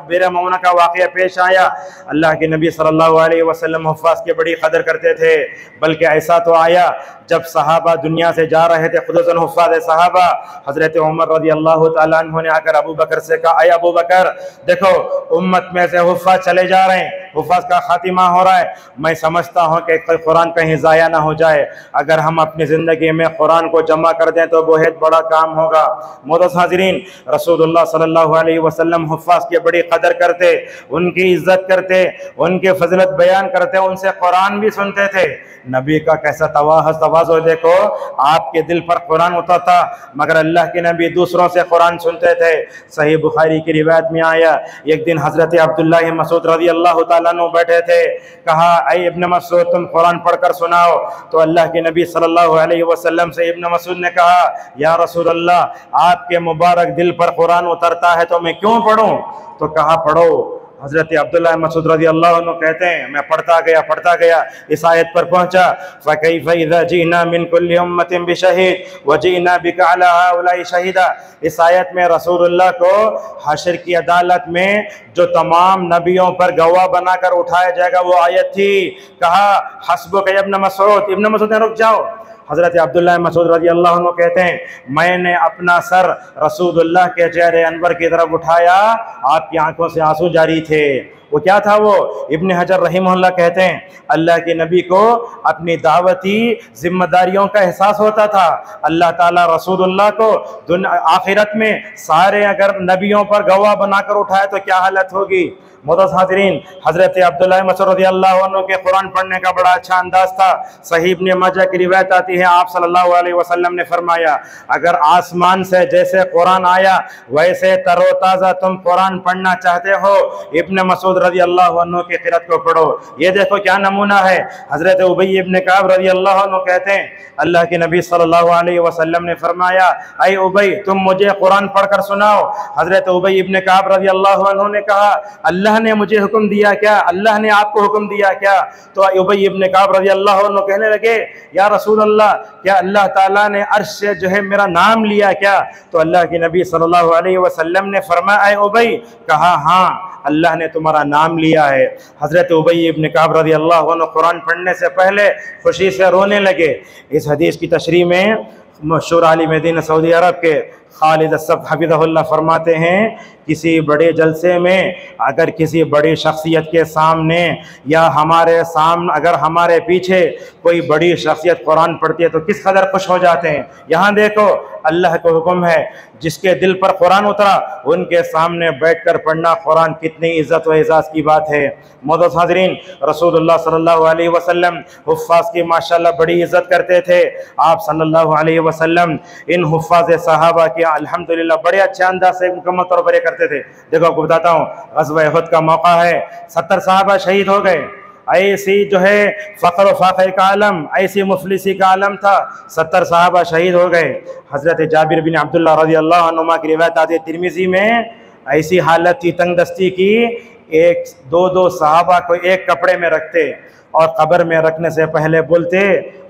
बेर मऊना का वाक़या पेश आया। अल्लाह के नबी सल्लल्लाहु अलैहि वसल्लम हुफ़ाज़ की बड़ी कदर करते थे। बल्कि ऐसा तो आया जब सहाबा दुनिया से जा रहे थे, खुसूसन हुफ़ाज़ सहाबा, हज़रत उमर रज़ियल्लाहु ताला अन्हु ने आकर अबू बकर से कहा, अय अबू बकर, देखो उम्मत में से हुफ़ाज़ चले जा रहे हैं, हुफ़ाज़ का खातिमा हो रहा है। मैं समझता हूँ कि कुरान कहीं ज़ाया ना हो जाए। अगर हम अपनी ज़िंदगी में कुरान को जमा कर दें तो बहुत बड़ा काम होगा। मोअज़्ज़िज़ हाज़िरीन, रसूलुल्लाह सल्लल्लाहु अलैहि वसल्लम हुफ़ाज़ की बड़ी कदर करते, उनकी इज्जत करते, उनकी फज़ीलत बयान करते, उनसे कुरान भी सुनते थे। नबी का कैसा तवाज़ो देखो, आपके दिल पर कुरान उतरता मगर अल्लाह के नबी दूसरों से कुरान सुनते थे। सही बुखारी की रिवायत में आया, एक दिन हज़रत अब्दुल्लाह मसूद रज़ियल्लाहु ताला अन्हु बैठे थे। कहा, अय इब्न मसूद, तुम कुरान पढ़कर सुनाओ। तो अल्लाह के नबी सल्लल्लाहु अलैहि वसल्लम से इब्न मसूद ने कहा, या रसूल अल्लाह, आपके मुबारक दिल पर कुरान उतरता है तो मैं क्यों पढ़ूँ? तो कहा, पढ़ो। हज़रत अब्दुल्लाह मसूद रज़ियल्लाहु अन्हु कहते हैं मैं पढ़ता गया, इस आयत पर पहुँचा, फ़कैफ़ इज़ा जीना मिन कुल्लि उम्मतिन बिशहीद व जीना बिका अला हाउलाई शहीदा। इस आयत में रसूलुल्लाह को हशर की अदालत में जो तमाम नबियों पर गवाह बनाकर उठाया जाएगा वो आयत थी। कहा, हस्बुक या इब्न मसूद, इब्न मसूद ने रुक जाओ। हज़रत अब्दुल्लाह मसूद रज़ियल्लाहु अन्हु कहते हैं मैंने अपना सर रसूलुल्लाह के चेहरे अनवर की तरफ उठाया, आपकी आंखों से आंसू जारी थे। वो क्या था? वो इब्न हजर रहिमहुल्लाह कहते हैं अल्लाह के नबी को अपनी दावती जिम्मेदारियों का एहसास होता था। अल्लाह ताला रसूलुल्लाह को आखिरत में सारे अगर नबियों पर गवाह बनाकर उठाए तो क्या हालत होगी। मोअज़्ज़िज़ हाज़िरीन, हज़रत अब्दुल्लाह मसूद रज़ियल्लाहु अन्हु के कुरान पढ़ने का बड़ा अच्छा अंदाज था। सही इब्न माजा की रिवायत आती है, आप सल्लल्लाहु अलैहि वसल्लम ने फरमाया, अगर आसमान से जैसे कुरान आया वैसे तरोताज़ा तुम कुरान पढ़ना चाहते हो, इब्न मसूद रज़ियल्लाहु अन्हु की क़िरात को पढ़ो। ये देखो क्या नमूना है। हज़रत उबई इब्न काब रज़ियल्लाहु अन्हु कहते हैं अल्लाह के नबी सल्लल्लाहु अलैहि वसल्लम ने फरमाया, अय उबई, तुम मुझे कुरान पढ़कर सुनाओ। हज़रत उबई इब्न काब रज़ियल्लाहु अन्हु ने कहा, अल्लाह ने मुझे हुक्म दिया क्या? अल्लाह ने आपको हुक्म दिया क्या? तो उबई इब्न काब रज़ियल्लाहु अन्हु कहने लगे, या रसूल अल्लाह, क्या अल्लाह ताला ने अर्श से जो है मेरा नाम लिया क्या? तो अल्लाह के नबी सल्लल्लाहु अलैहि वसल्लम ने फरमाया, अय उबई, कहा हाँ, अल्लाह ने तुम्हारा नाम लिया है। हज़रत उबई इब्न काब रज़ियल्लाहु अन्हु कुरान पढ़ने से पहले खुशी से रोने लगे। इस हदीस की तशरीह में मशहूर आलिम दीन सऊदी अरब के खालिद अस्सब हफ़िज़हुल्लाह फरमाते हैं, किसी बड़े जलसे में अगर किसी बड़ी शख्सियत के सामने या हमारे सामने अगर हमारे पीछे कोई बड़ी शख्सियत कुरान पढ़ती है तो किस कदर खुश हो जाते हैं। यहाँ देखो अल्लाह का हुक्म है, जिसके दिल पर कुरान उतरा उनके सामने बैठकर पढ़ना कुरान कितनी इज्जत व एजाज़ की बात है। मोअज़्ज़ज़ हाज़रीन, रसूलुल्लाह सल्लल्लाहु अलैहि वसल्लम हुफ़्फ़ाज़ की माशाअल्लाह बड़ी इज्जत करते थे। आप सल्लल्लाहु अलैहि वसल्लम इन हुफ़्फ़ाज़ सहाबा की अल्हम्दुलिल्लाह बड़े अच्छे अंदाज से मुकम्मल तौर पर करते थे। देखो आपको बताता हूँ, ग़ज़वा उहद का मौका है, 70 सहाबा शहीद हो गए। ऐसी जो है फ़ख्र व फ़ाक़े का आलम, ऐसी मुफलिसी का आलम था, 70 सहाबा शहीद हो गए। हज़रत जाबिर बिन अब्दुल्लाह रज़ियल्लाहु अन्हुमा की रिवायत आती है तिरमिज़ी में, ऐसी हालत थी तंगदस्ती की, एक दो सहाबा को एक कपड़े में रखते और कब्र में रखने से पहले बोलते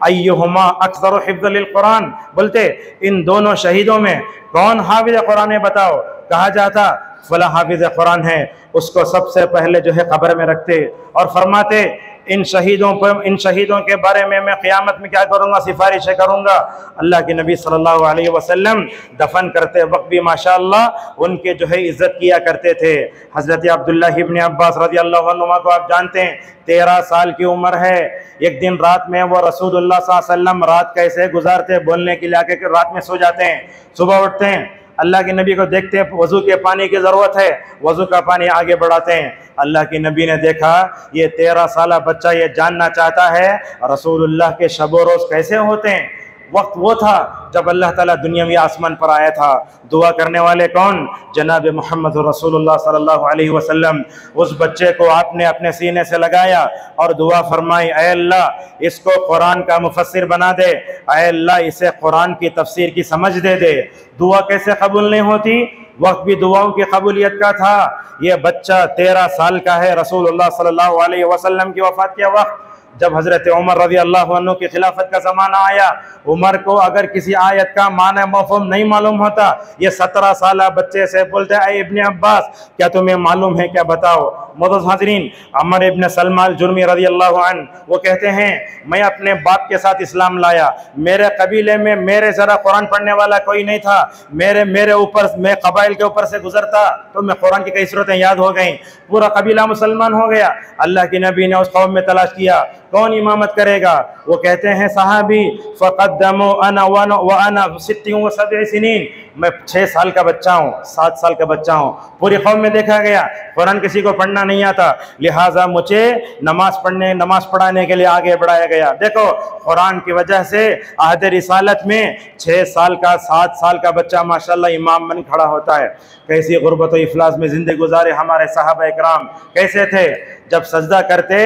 अय्युहुमा अक्सर हिफ्ज़ लिल कुरान, बोलते इन दोनों शहीदों में कौन हाफिज़ कुरान है बताओ। कहा जाता फला हाफिज़ कुरान है, उसको सबसे पहले जो है कब्र में रखते और फरमाते इन शहीदों के बारे में मैं क़यामत में क्या करूँगा, सिफारिशें करूँगा। अल्लाह के नबी सल्लल्लाहु अलैहि वसल्लम दफन करते वक्त भी माशाअल्लाह उनके जो है इज़्ज़त किया करते थे। हज़रत अब्दुल्ला इब्न अब्बास रज़ियल्लाहु अन्हुमा को आप जानते हैं, 13 साल की उम्र है। एक दिन रात में वो रसूलुल्लाह सल्लल्लाहु अलैहि वसल्लम रात कैसे गुजारते बोलने के लिए आके रात में सो जाते हैं, सुबह उठते हैं, अल्लाह के नबी को देखते हैं वज़ू के पानी की ज़रूरत है, वज़ू का पानी आगे बढ़ाते हैं। अल्लाह के नबी ने देखा ये 13 साला बच्चा ये जानना चाहता है रसूलुल्लाह के शब रोज़ कैसे होते हैं। वक्त वो था जब अल्लाह ताला दुनिया में आसमान पर आया था। दुआ करने वाले कौन? जनाब मोहम्मद रसूलुल्लाह सल्लल्लाहु अलैहि वसल्लम। उस बच्चे को आपने अपने सीने से लगाया और दुआ फरमाई, ऐ अल्लाह इसको कुरान का मुफस्सिर बना दे, ऐ अल्लाह इसे कुरान की तफसीर की समझ दे दे। दुआ कैसे कबूल नहीं होती, वक्त भी दुआओं की कबूलियत का था। ये बच्चा 13 साल का है। रसूलुल्लाह सल्लल्लाहु अलैहि वसल्लम की वफ़ात के वक्त जब हज़रत उमर रज़ियल्लाहु अन्हु की खिलाफत का ज़माना आया, उमर को अगर किसी आयत का माना मफ़हूम नहीं मालूम होता, ये 17 साला बच्चे से बोलते ऐ इब्न अब्बास क्या तुम्हें मालूम है, क्या बताओ। मोअज़्ज़ज़ हाज़रीन, अमर इब्न सलमा जुर्मी रज़ियल्लाहु अन्हु वो कहते हैं मैं अपने बाप के साथ इस्लाम लाया, मेरे कबीले में मेरे ज़रा कुरान पढ़ने वाला कोई नहीं था, मेरे ऊपर मैं कबाइल के ऊपर से गुजरता तो मैं कुरान की कई सूरतें याद हो गई, पूरा कबीला मुसलमान हो गया। अल्लाह के नबी ने उस कौम में तलाश किया कौन इमामत करेगा। वो कहते हैं सहाबी फ़क़द्दमू अना व अना 60 व 70 सिनीन, मैं 6 साल का बच्चा हूँ, 7 साल का बच्चा हूँ। पूरी कौम में देखा गया कुरान किसी को पढ़ना नहीं आता, लिहाजा मुझे नमाज पढ़ाने के लिए आगे बढ़ाया गया। देखो कुरान की वजह से अहद रिसालत में 6 साल का 7 साल का बच्चा माशाल्लाह इमाम बन खड़ा होता है। कैसी गुर्बत व इफलास में ज़िंदगी गुजारे हमारे सहाबा इकराम। कैसे थे, जब सजदा करते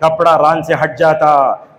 कपड़ा रान से हट जाता,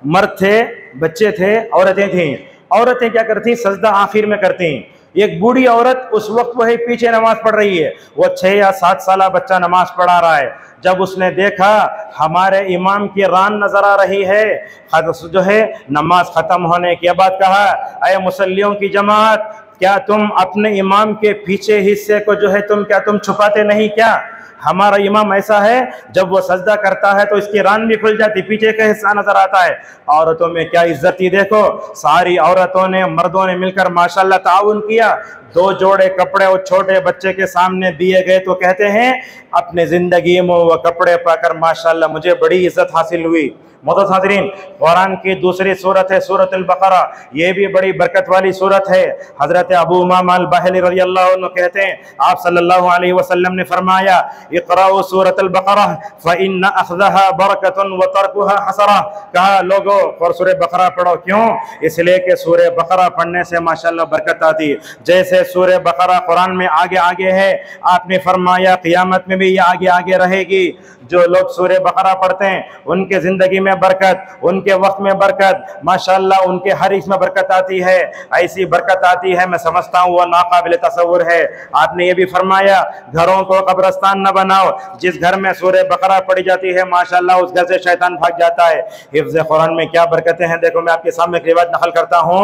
मर्द थे, बच्चे थे, औरतें थीं। औरतें क्या करती, सजदा आखिर में करती। एक बूढ़ी औरत उस वक्त वही पीछे नमाज पढ़ रही है, वो 6 या 7 साला बच्चा नमाज पढ़ा रहा है। जब उसने देखा हमारे इमाम की रान नजर आ रही है, जो है नमाज खत्म होने के बाद कहा अय मुसल्लियों की जमात, क्या तुम अपने इमाम के पीछे हिस्से को जो है तुम छुपाते नहीं क्या? हमारा इमाम ऐसा है जब वो सजदा करता है तो इसकी रान भी खुल जाती, पीछे का हिस्सा नजर आता है। औरतों में क्या इज्जत थी देखो, सारी औरतों ने मर्दों ने मिलकर माशाल्लाह ताउन किया। 2 जोड़े कपड़े वो छोटे बच्चे के सामने दिए गए तो कहते हैं अपने जिंदगी में वो कपड़े पाकर माशाल्लाह मुझे बड़ी इज्जत हासिल हुई। मोअज़्ज़ज़ हाज़रीन, कुरान की दूसरी सूरत है सूरतुल बक़रा, ये भी बड़ी बरकत वाली सूरत है। हज़रत अबू उमामा अल-बाहिली रज़ियल्लाहु अन्हु कहते हैं आप सल्लल्लाहु अलैहि वसल्लम ने फरमाया इक़राउ सूरतुल बक़रा फ़इन्न अख़्ज़हा बरकतुन व तर्कुहा हसरा। कहा लोगो और सूरह बक़रा पढ़ो, क्यों? इसलिए कि सूरह बक़रा पढ़ने से माशाल्लाह बरकत आती। जैसे सूरह बक़रा कुरान में आगे आगे है, आपने फरमाया क़ियामत में भी ये आगे आगे रहेगी। जो लोग सूरह बक़रा पढ़ते हैं उनके ज़िंदगी में बरकत, उनके वक्त में बरकत, माशाल्लाह उनके हर इसमें बरकत आती है। ऐसी बरकत आती है मैं समझता हूँ वह नाकाबिल तसव्वुर है। आपने ये भी फरमाया घरों को कब्रस्तान न बनाओ, जिस घर में सूरह बक़रा पढ़ी जाती है माशाल्लाह उस घर से शैतान भाग जाता है। हिफ्ज़ कुरान में क्या बरकतें हैं, देखो मैं आपके सामने एक रिवायत नकल करता हूँ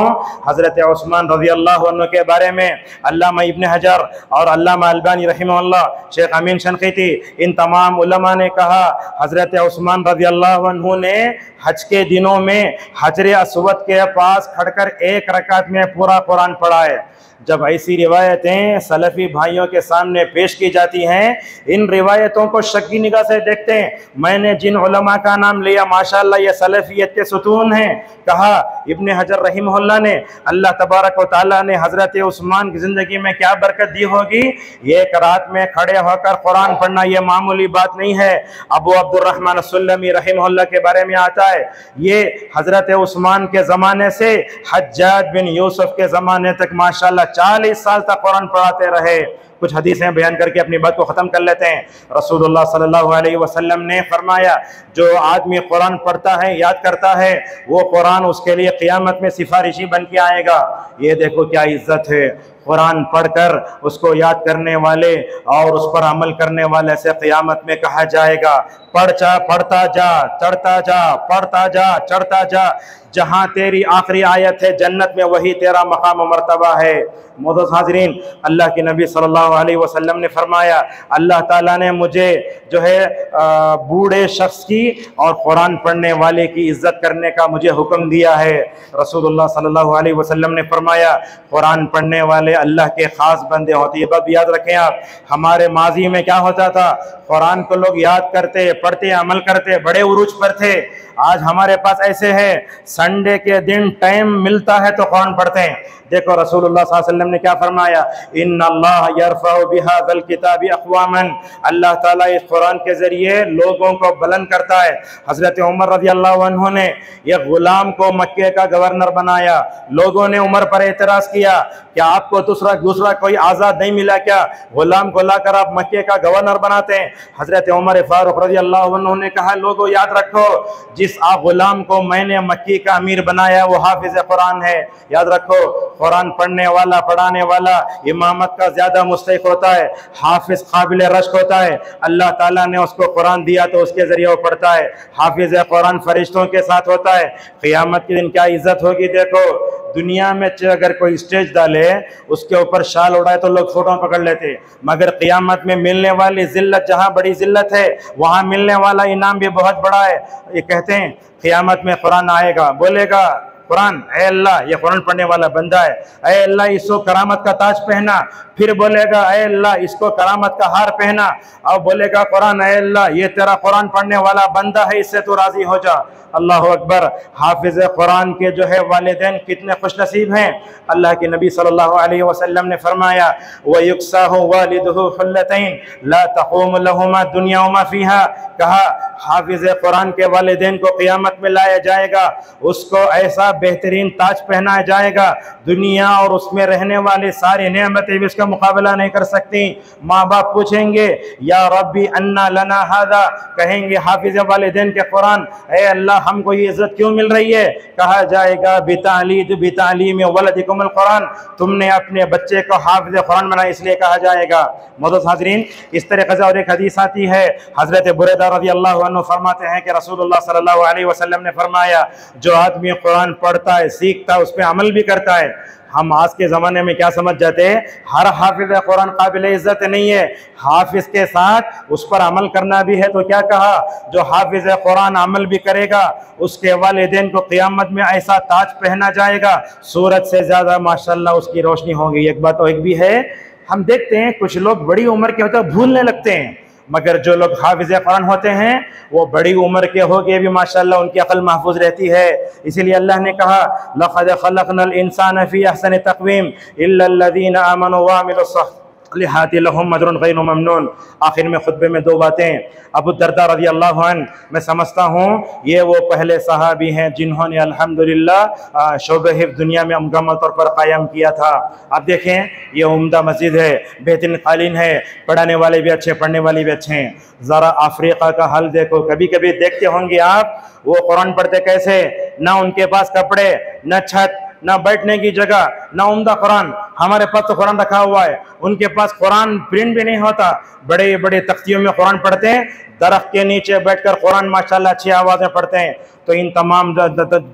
हज़रत उस्मान रज़ियल्लाहु अन्हु के बारे में। अल्लामा इब्न हजर और अल्लामा अलबानी रहमहुल्लाह, शेख अमीन शनक़ीती, इन तमाम उलमा ने कहा हज़रत उस्मान रज़ियल्लाहु अन्हु ने हज के दिनों में हजर अस्वद के पास खड़कर 1 रकात में पूरा कुरान पढ़ा है। जब ऐसी रिवायतें सलफ़ी भाइयों के सामने पेश की जाती हैं, इन रिवायतों को शक की निगाह से देखते हैं। मैंने जिन उलमा का नाम लिया माशाअल्लाह ये सलफ़ियत के सुतून हैं। कहा इब्ने हजर रहीमहुल्लाह ने, अल्लाह तबारक व तआला ने हज़रत उस्मान की ज़िंदगी में क्या बरकत दी होगी। एक रात में खड़े होकर कुरान पढ़ना ये मामूली बात नहीं है। अबू अब्दुर्रहमान सुल्लमी रहीमहुल्लाह के बारे में आता है, ये हज़रत उस्मान के ज़माने से हज्जाज बिन यूसुफ के ज़माने तक माशाअल्लाह 40 साल तक कुरान पढ़ाते रहे। कुछ हदीसें बयान करके अपनी बात को ख़त्म कर लेते हैं। रसूलुल्लाह सल्लल्लाहु अलैहि वसल्लम ने फरमाया, जो आदमी कुरान पढ़ता है, याद करता है, वो कुरान उसके लिए क़यामत में सिफारिशी बन के आएगा। ये देखो क्या इज्जत है। कुरान पढ़कर उसको याद करने वाले और उस पर अमल करने वाले से क़यामत में कहा जाएगा, पढ़ता जा, चढ़ता जा, पढ़ता जा, चढ़ता जा, जहाँ तेरी आखिरी आयत है जन्नत में वही तेरा मकाम व मर्तबा है। मोअज़्ज़ज़ हाज़रीन, अल्लाह के नबी सल्लल्लाहु अलैहि वसल्लम ने फरमाया, अल्लाह ताला ने मुझे जो है बूढ़े शख्स की और कुरान पढ़ने वाले की इज्जत करने का मुझे हुक्म दिया है। रसूलुल्लाह सल्लल्लाहु अलैहि वसल्लम ने फरमाया, कुरान पढ़ने वाले अल्लाह के ख़ास बंदे होते। ये बात याद रखें आप। हमारे माजी में क्या होता था, कुरान को लोग याद करते, पढ़ते, अमल करते, बड़े उरूज पर थे। आज हमारे पास ऐसे है, संडे के दिन टाइम मिलता है तो कुरान पढ़ते हैं। देखो रसूलुल्लाह सल्लल्लाहु अलैहि वसल्लम ने क्या फरमाया, इन्नल्लाह यरफ़उ बिहाज़ल किताबि अक़वामन, अल्लाह ताला इस कुरान के ज़रिए लोगों को बुलंद करता है। हज़रत उमर रज़ियल्लाहु अन्हु ने एक ग़ुलाम को मक्के का गवर्नर बनाया। लोगों ने उमर पर एतराज़ किया, क्या आपको दूसरा कोई आज़ाद नहीं मिला क्या, ग़ुलाम को लाकर आप मक्के का गवर्नर बनाते हैं। हज़रत उमर फ़ारूक रज़ियल्लाहु अन्हु ने कहा, लोगों याद रखो, जिस ग़ुलाम को मैंने मक्की का अमीर बनाया वो हाफिज़ कुरान है। याद रखो, कुरान पढ़ने वाला, पढ़ाने वाला इमामत का ज़्यादा मुस्तहिक़ होता है। हाफिज़ काबिल रश्क होता है। अल्लाह ताला ने उसको कुरान दिया तो उसके ज़रिए वो पढ़ता है। हाफिज़ कुरान फरिश्तों के साथ होता है। क़यामत के दिन क्या इज़्ज़त होगी। देखो दुनिया में अगर कोई स्टेज डाले, उसके ऊपर शाल उड़ाए तो लोग फोटो पकड़ लेते, मगर क़यामत में मिलने वाली ज़िल्लत जहाँ बड़ी ज़िल्लत है, वहाँ मिलने वाला इनाम भी बहुत बड़ा है। ये कहते हैं क़यामत में कुरान आएगा, बोलेगा कुरान, ऐ अल्लाह ये कुरान पढ़ने वाला बंदा है, ऐ अल्लाह इसको करामत का ताज पहना। फिर बोलेगा, ऐ अल्लाह इसको करामत का हार पहना। और बोलेगा कुरान, ऐ अल्लाह ये तेरा कुरान पढ़ने वाला बंदा है, इससे तो राज़ी हो जा। अल्लाह अकबर। हाफिज़ कुरान के जो है वालिदैन कितने खुश नसीब हैं। अल्लाह के नबी सल्लल्लाहु अलैहि वसल्लम ने फरमाया, व युक्साहु वालिदुहु हुल्लतैन ला तक़ूमु लहुमा दुनिया व मा फ़ीहा। कहा हाफिज़ कुरान के वालिदैन को क़यामत में लाया जाएगा, उसको ऐसा बेहतरीन ताज पहनाया जाएगा, दुनिया और उसमें रहने वाली सारी नेमतें भी उसका मुकाबला नहीं कर सकती। माँ बाप पूछेंगे, या रब्बी अन्ना लना हादा, कहेंगे हाफिज़ वालिदैन के कुरान, ऐ अल्लाह हमको ये इज्जत क्यों मिल रही है। कहा जाएगा, बितालीम वलदिकुमुल कुरान, तुमने अपने बच्चे को हाफिज़ कुरान बनाया इसलिए कहा जाएगा। मोअज़्ज़ज़ हाज़रीन, इस तरीक़े से और एक हदीस आती है, हज़रत बुरैदा रज़ियल्लाहु अन्हु फरमाते हैं कि रसूलुल्लाह सल्लल्लाहु अलैहि वसल्लम ने फरमाया, जो आदमी कुरान पढ़ता है, सीखता है, उस पर अमल भी करता है। हम आज के ज़माने में क्या समझ जाते हैं, हर हाफिज़ कुरान काबिल इज़्ज़त नहीं है। हाफिज़ के साथ उस पर अमल करना भी है। तो क्या कहा, जो हाफिज़ कुरान अमल भी करेगा उसके वालिदैन को क़यामत में ऐसा ताज पहना जाएगा, सूरज से ज़्यादा माशाअल्लाह उसकी रोशनी होगी। एक बात और एक भी है, हम देखते हैं कुछ लोग बड़ी उम्र के होते भूलने लगते हैं, मगर जो लोग हाफिज़ कुरान होते हैं वो बड़ी उम्र के हो गए भी माशाअल्लाह उनकी अक़ल महफूज रहती है। इसीलिए अल्लाह ने कहा, लक़द ख़लक़नल इंसान फ़ी अहसनि तक़वीम इल्लल्लज़ीना आमनू व अमिलुस्सॉलिहाति लहुम अज्रुन ग़ैरु ममनून। आखिर में खुतबे में दो बातें। अबू दरदा रज़ियल्लाहु अन्हु, मैं समझता हूँ ये वो पहले सहाबी हैं जिन्होंने अल्हम्दुलिल्लाह शोबे हिफ्ज़ दुनिया में मुकम्मल तौर पर कायम किया था। अब देखें, ये उम्दा मस्जिद है, बेहतरीन कालीन है, पढ़ाने वाले भी अच्छे, पढ़ने वाले भी अच्छे हैं। ज़रा अफ्रीका का हाल देखो, कभी कभी देखते होंगे आप, वो कुरान पढ़ते कैसे, ना उनके पास कपड़े, न छत, ना बैठने की जगह, ना उम्दा कुरान। हमारे पास तो कुरान रखा हुआ है, उनके पास कुरान प्रिंट भी नहीं होता, बड़े बड़े तख्तियों में कुरान पढ़ते हैं, दरख्त के नीचे बैठकर कुरान माशाल्लाह अच्छी आवाज़ में पढ़ते हैं। तो इन तमाम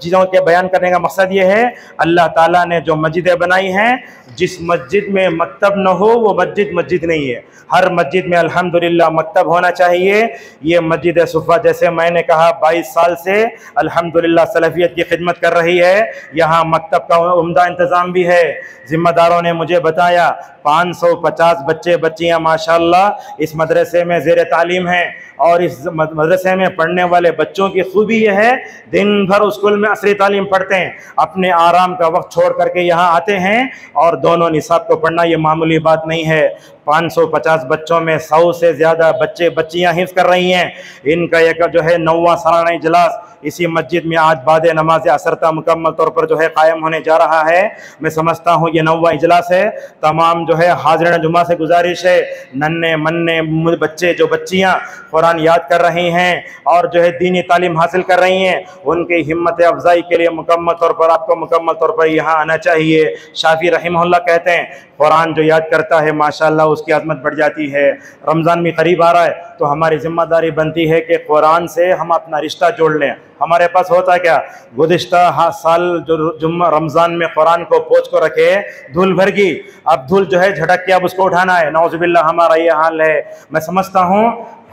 चीज़ों के बयान करने का मकसद ये है, अल्लाह ताला ने जो मस्जिदें बनाई हैं, जिस मस्जिद में मकतब न हो वो मस्जिद नहीं है। हर मस्जिद में अल्हम्दुलिल्लाह मकतब होना चाहिए। ये मस्जिद सुफ़ा, जैसे मैंने कहा 22 साल से अल्हम्दुलिल्लाह सलफ़ियत की खिदमत कर रही है। यहाँ मकतब का उम्दा इंतज़ाम भी है, ज़िम्मेदारों वालों ने मुझे बताया 550 बच्चे बच्चियां माशाअल्लाह इस मदरसे में ज़ेर तालीम हैं। और इस मदरसे में पढ़ने वाले बच्चों की खूबी यह है, दिन भर स्कूल में असरी तालीम पढ़ते हैं, अपने आराम का वक्त छोड़ करके यहाँ आते हैं और दोनों निसाब को पढ़ना ये मामूली बात नहीं है। 550 बच्चों में 100 से ज़्यादा बच्चे बच्चियाँ हिफ्ज़ कर रही हैं। इनका एक जो है 9वां सालाना इजलास इसी मस्जिद में आज बाद नमाज असर का मुकम्मल तौर पर जो है कायम होने जा रहा है। मैं समझता हूँ ये 9वां इजलास है। तमाम जो है हाज़िरीन जुमा से गुजारिश है, नन्हे मन्ने बच्चे जो बच्चियाँ कुरान याद कर रही हैं और जो है दीनी तालीम हासिल कर रही हैं, उनकी हिम्मत अफजाई के लिए मुकम्मल तौर पर आपको मुकम्मल तौर पर यहाँ आना चाहिए। शाफी रहमहुल्लाह कहते हैं कुरान जो याद करता है माशाअल्लाह उसकी अज़मत बढ़ जाती है। रमज़ान भी करीब आ रहा है तो हमारी जिम्मेदारी बनती है कि कुरान से हम अपना रिश्ता जोड़ लें। हमारे पास होता क्या, गुज़िश्ता साल जो जुम्मा रमज़ान में कुरान को पोंछ को रखे धूल भर गई, अब धूल जो है झटक के अब उसको उठाना है। नौज़ुबिल्लाह हमारा ये हाल है। मैं समझता हूँ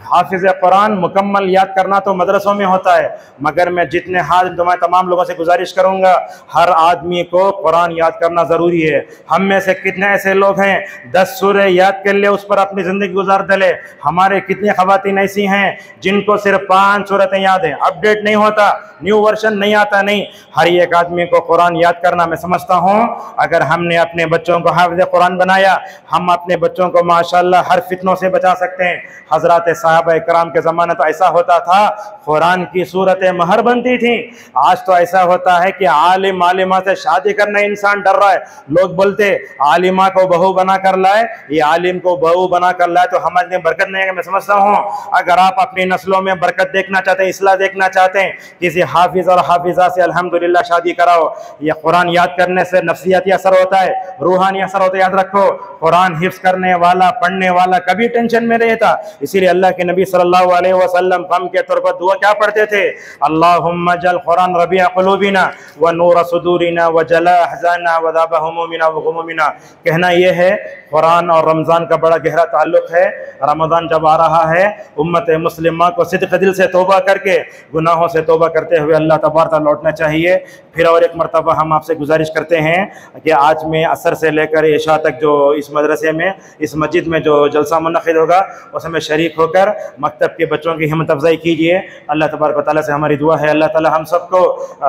हाफिज़ कुरान मुकम्मल याद करना तो मदरसों में होता है, मगर मैं जितने हाथ मैं तमाम लोगों से गुजारिश करूँगा हर आदमी को कुरान याद करना ज़रूरी है। हम में से कितने ऐसे लोग हैं 10 सूरह याद कर ले उस पर अपनी ज़िंदगी गुजार दे। हमारे कितनी ख़वातीन ऐसी हैं जिनको सिर्फ 5 सूरतें याद हैं, अपडेट नहीं होता, न्यू वर्जन नहीं आता। नहीं, हर एक आदमी को कुरान याद करना, मैं समझता हूँ अगर हमने अपने बच्चों को हाफिज़ कुरान बनाया, हम अपने बच्चों को माशाअल्लाह हर फितनों से बचा सकते हैं। हज़रात सहाबा इकराम के ज़माने तो ऐसा होता था कुरान की सूरतें महर बनती थी। आज तो ऐसा होता है कि आलिम आलिमा से शादी करने इंसान डर रहा है। लोग बोलते आलिमा को बहू बना कर लाए, ये आलिम को बहू बना कर लाए तो हमारे बरकत नहीं है। मैं समझता हूँ अगर आप अपनी नस्लों में बरकत देखना चाहते हैं, इस्लाह देखना चाहते हैं, किसी हाफिज़ और हाफिज़ा से अल्हम्दुलिल्लाह शादी कराओ। ये कुरान याद करने से नफ्सियाती असर होता है, रूहानी असर होता है। याद रखो कुरान हिफ्ज़ करने वाला पढ़ने वाला कभी टेंशन में नहीं रहता। इसीलिए अल्लाह के नबी सल्लल्लाहु अलैहि वसल्लम गम के तौर पर दुआ क्या पढ़ते थे, अल्लाहुम्मा जल कुरान रबिया क़ुलूबिना व नूर सुदूरिना व जला अहज़ाना व ज़ाबा हुमूमिना व गुमूमिना। कहना यह है कुरान और रमज़ान का बड़ा गहरा ताल्लुक़ है। रमज़ान जब आ रहा है उम्मत मुस्लिमा को सिद्क़ दिल से तौबा करके गुनाहों से तौबा करते हुए अल्लाह तबारक लौटना चाहिए। फिर और एक मरतबा हम आपसे गुजारिश करते हैं कि आज में असर से लेकर इशा तक जो इस मदरसे में इस मस्जिद में जो जलसा मुनक़िद होगा उसमें शरीक होकर मकतब के बच्चों की हिम्मत अफजाई कीजिए। अल्लाह तबारक व तआला से हमारी दुआ है अल्लाह ताला हम सबको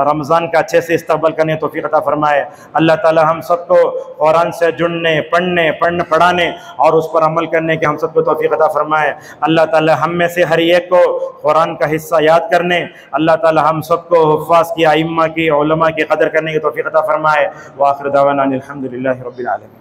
रमज़ान का अच्छे से इस्तक़बाल करने तौफ़ीक़ अता फ़रमाए। अल्लाह ताला हम सबको कुरान से जुड़ने पढ़ाने और उस पर अमल करने के हम सबको तौफ़ीक़ अता फ़रमाए। अल्लाह ताला हम में से हर एक को कुरान का हिस्सा याद करने, अल्लाह ताला हम सबको हुफ़्फ़ाज़ की आइम्मा की उलमा की क़दर करने की तौफ़ीक़ अता फ़रमाए। व आखिर दावाना अनिल हम्दुलिल्लाहि रब्बिल आलमीन।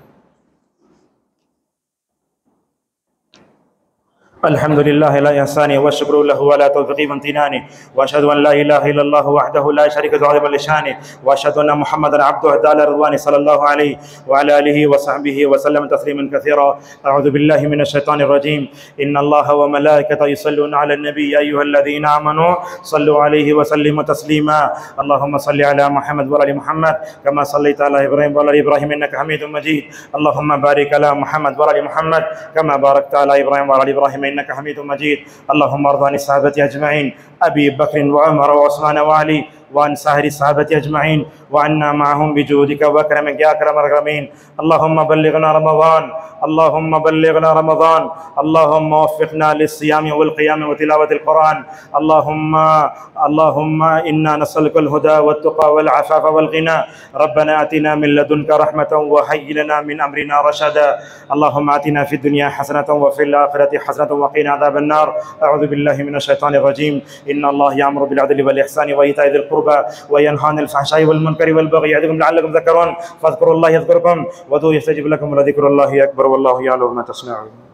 अल्हम्दुलिल्लाह ला यहसानी व शुक्रु लहु अला तौफ़ीक़ी व इम्तिनानी व अशहदु अन ला इलाहा इल्लल्लाह वहदहु ला शरीका लहु व लिशानी व अशहदु अन्न मुहम्मदन अब्दुहु ताला रिज़वानी सल्लल्लाहु अलैहि व अला आलिहि व सहबिहि व सल्लम तस्लीमन कसीरा। अऊज़ु बिल्लाहि मिनश शैतानिर रजीम। इन्नल्लाहा व मलाइकतहु युसल्लूना अलन नबी या अय्युहल्लज़ीना आमनू सल्लु अलैहि व सल्लिमू तस्लीमा। अल्लाहुम्मा सल्लि अला मुहम्मद व अला मुहम्मद कमा सल्लैता अला इब्राहीम व अला इब्राहीम इन्नका हमीदुम मजीद। अल्लाहुम्मा बारिक अला मुहम्मद व अला मुहम्मद कमा बारकता अला इब्राहीम व अला इब्राहीम इन्नका हमीदुम मजीद। अल्लाहुम्मा अर्ज़ अन सहाबती अजमईन अबी बकर व उमर व उस्मान व अली वन साहिर सहाबती अजमईन व अन्ना माहुम बिजूदिका व करमिक या अकरमल अकरमीन। अल्लाहुम्मा बल्लिगना रमज़ान, अल्लाहुम्मा बल्लिगना रमज़ान, अल्लाहुम्मा वफ़्फ़िक़ना लिस्सियाम वल क़ियाम व तिलावतिल क़ुरान। अल्लाहुम्मा इन्ना नसअलुकल हुदा वत्तुक़ा वल अफ़ाफ़ वल ग़िना। रब्बना आतिना मिन लदुनका रहमतन व हय्यि लना मिन अमरिना रशदा। अल्लाहुम्मा आतिना फ़िद दुनिया हसनतन व फ़िल आख़िरति हसनतन व क़िना अज़ाबन नार। अऊज़ु बिल्लाहि मिनश शैतानिर रजीम। इन्नल्लाह यअमुरु बिल अदलि वल इहसानि व ईताइ ज़िल क़ुर्बा व यनहा अनिल फ़हशाइ वल मुनकरि वल बग़यि यअज़िकुम लअल्लकुम तज़क्करून फ़ज़्कुरुल्लाह यज़्कुरुकुम वदूहु यस्तजिब लकुम व लज़िक्रुल्लाहि अकबर वल्लाहु यअलमु मा तस्नऊन।